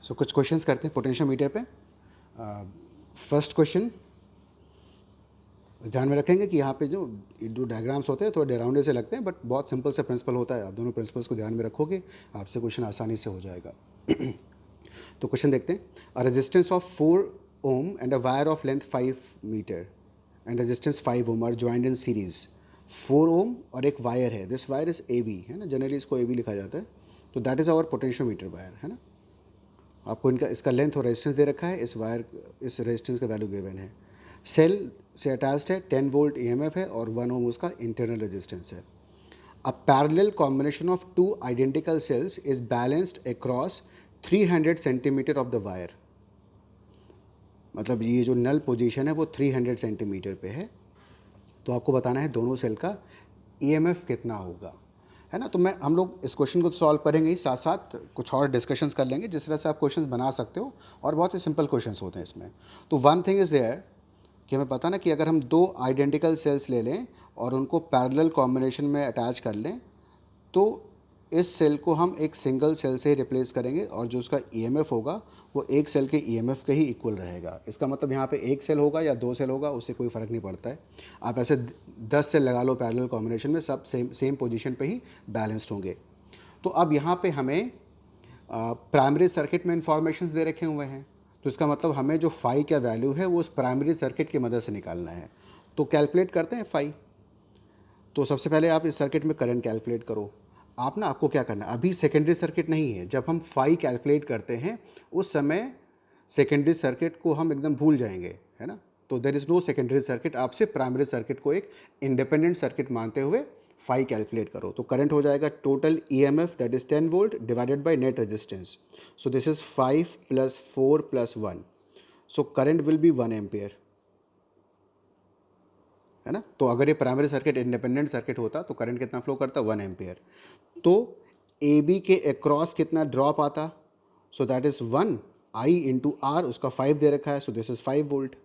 सो कुछ क्वेश्चंस करते हैं पोटेंशियोमीटर पे। फर्स्ट क्वेश्चन ध्यान में रखेंगे कि यहाँ पे जो डायग्राम्स होते हैं थोड़े डरावने से लगते हैं, बट बहुत सिंपल से प्रिंसिपल होता है। आप दोनों प्रिंसिपल्स को ध्यान में रखोगे, आपसे क्वेश्चन आसानी से हो जाएगा। तो क्वेश्चन देखते हैं। A resistance of 4 ohm and a wire of length 5 metre and resistance 5 ohm are joined in series. 4 ohm और एक वायर है, this wire is A B, है ना, जनरली इसको ए वी लिखा जाता है। तो that is our potentiometer wire, है ना। आपको इनका इसका लेंथ और रेजिस्टेंस दे रखा है, इस रेजिस्टेंस का वैल्यू गिवन है। सेल से अटैच्ड है, 10 वोल्ट ईएमएफ है और 1 ओम उसका इंटरनल रेजिस्टेंस है। A parallel combination of 2 identical sales is balanced across 300 centimetre of the wire. मतलब ये जो नल पोजीशन है वो 300 सेंटीमीटर पे है। तो आपको बताना है दोनों सेल का ईएमएफ कितना होगा, है ना। तो हम लोग इस क्वेश्चन को तो सॉल्व करेंगे ही, साथ साथ कुछ और डिस्कशंस कर लेंगे जिस तरह से आप क्वेश्चंस बना सकते हो, और बहुत ही सिंपल क्वेश्चंस होते हैं इसमें। तो वन थिंग इज़ देयर कि हमें पता ना कि अगर हम 2 आइडेंटिकल सेल्स ले लें और उनको पैरेलल कॉम्बिनेशन में अटैच कर लें, तो इस सेल को हम एक सिंगल सेल से रिप्लेस करेंगे और जो उसका ईएमएफ होगा वो एक सेल के ईएमएफ के ही इक्वल रहेगा। इसका मतलब यहाँ पे एक सेल होगा या 2 सेल होगा, उससे कोई फ़र्क नहीं पड़ता है। आप ऐसे 10 सेल लगा लो पैरेलल कॉम्बिनेशन में, सब सेम पोजीशन पे ही बैलेंस्ड होंगे। तो अब यहाँ पे हमें प्राइमरी सर्किट में इंफॉर्मेशन दे रखे हुए हैं, तो इसका मतलब हमें जो फाई का वैल्यू है वो उस प्राइमरी सर्किट की मदद से निकालना है। तो कैलकुलेट करते हैं फाई। तो सबसे पहले आप इस सर्किट में करंट कैलकुलेट करो। आपको क्या करना है, अभी सेकेंडरी सर्किट नहीं है, जब हम फाई कैलकुलेट करते हैं उस समय सेकेंडरी सर्किट को हम एकदम भूल जाएंगे, है ना। तो there is no secondary circuit, आपसे प्राइमरी सर्किट को एक इंडिपेंडेंट सर्किट मानते हुए फाई कैलकुलेट करो। तो करंट हो जाएगा total EMF that is 10 volt divided by net resistance. So this is 5 + 4 + 1, so current will be 1 ampere, है ना। तो अगर ये प्राइमरी सर्किट इंडिपेंडेंट सर्किट होता तो करंट कितना फ्लो करता, 1 एम्पियर। तो ए बी के अक्रॉस कितना ड्रॉप आता, so that is 1 I into R, उसका 5 दे रखा है, सो दिस इज 5 वोल्ट।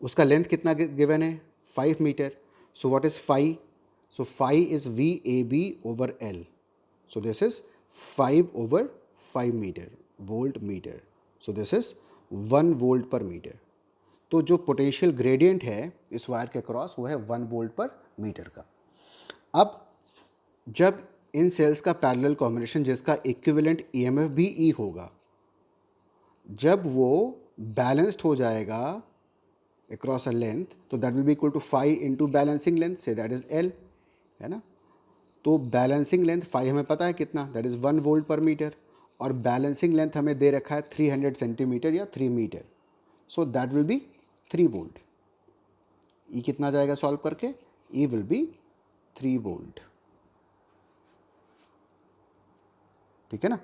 उसका लेंथ कितना गिवन है, 5 metre. So what is phi, so phi is V A B over L, so this is 5/5 metre volt metre, so this is 1 volt per metre. तो जो potential gradient है इस wire के cross वो है 1 volt per metre का। अब जब इन सेल्स का पैरेलल कॉम्बिनेशन जिसका इक्विवेलेंट ईएमएफ भी ई होगा, जब वो बैलेंस्ड हो जाएगा अक्रॉस अ लेंथ, तो that will be equal to 5 into balancing length, say that is L, है ना। तो बैलेंसिंग लेंथ 5 हमें पता है कितना, that is 1 volt per metre, और बैलेंसिंग लेंथ हमें दे रखा है 300 सेंटीमीटर या 3 metre, so that will be 3 volt. E कितना जाएगा सॉल्व करके, ई विल बी 3 वोल्ट, ठीक है ना।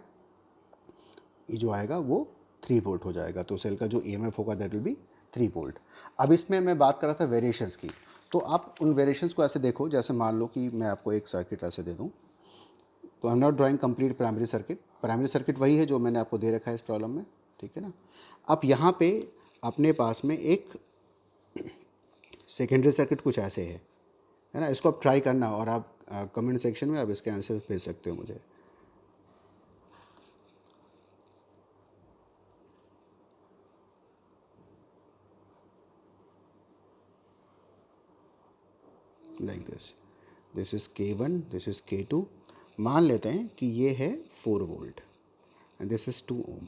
ये जो आएगा वो 3 वोल्ट हो जाएगा। तो सेल का जो ईएमएफ होगा दैट विल बी 3 वोल्ट। अब इसमें मैं बात कर रहा था वेरिएशंस की, तो आप उन वेरिएशंस को ऐसे देखो, जैसे मान लो कि मैं आपको एक सर्किट ऐसे दे दूँ। तो I am not drawing complete primary circuit, primary circuit वही है जो मैंने आपको दे रखा है इस प्रॉब्लम में, ठीक है ना। अब यहाँ पे अपने पास में एक सेकेंडरी सर्किट कुछ ऐसे है ना। इसको आप ट्राई करना और आप कमेंट सेक्शन में आप इसके आंसर भेज सकते हो मुझे। Like this is K1, this is K2। मान लेते हैं कि ये है 4 volt and this is 2 ohm,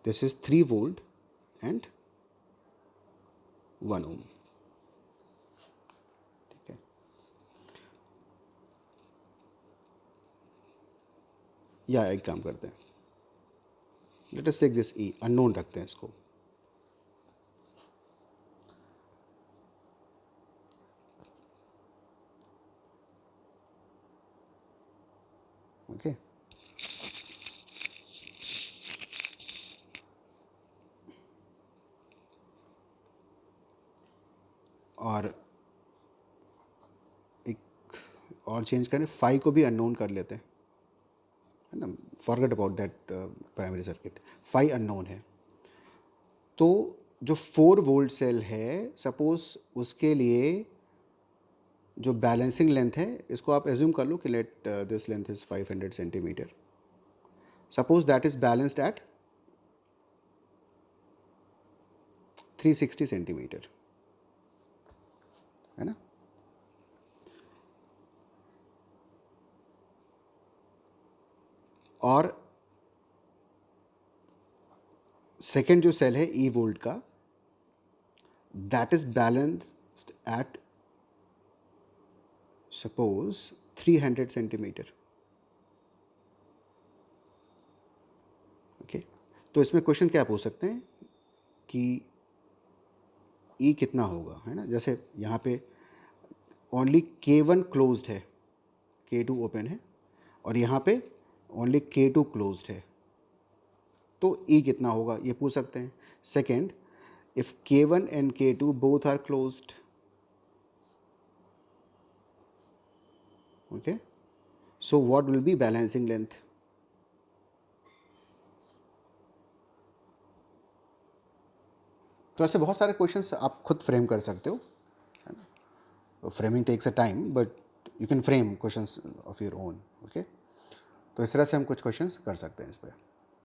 this is 3 volt and 1 ohm, ठीक है। या एक काम करते हैं, let us take this E, unknown रखते हैं इसको, ओके। और एक और चेंज करें, 5 को भी अननोन कर लेते हैं, है ना। Forget about that primary circuit, 5 unknown है। तो जो 4 वोल्ट सेल है, सपोज उसके लिए जो बैलेंसिंग लेंथ है, इसको आप एज्यूम कर लो कि let this length is 500 centimetre. Suppose that is balanced at 360 centimetre, है ना। और सेकेंड जो सेल है ई वोल्ट का, that is balanced at suppose 300 centimetre. Okay, तो इसमें क्वेश्चन क्या पूछ सकते हैं कि ई कितना होगा, है ना। जैसे यहाँ पे ओनली K1 क्लोज्ड है, K2 ओपन है, और यहाँ पे ओनली K2 क्लोज्ड है, तो ई कितना होगा ये पूछ सकते हैं। Second, if K1 and K2 both are closed, okay, so what will be balancing length. तो ऐसे बहुत सारे क्वेश्चंस आप खुद फ्रेम कर सकते हो, है ना। Framing takes a time, but you can frame questions of your own, okay. तो इस तरह से हम कुछ क्वेश्चंस कर सकते हैं इस पर।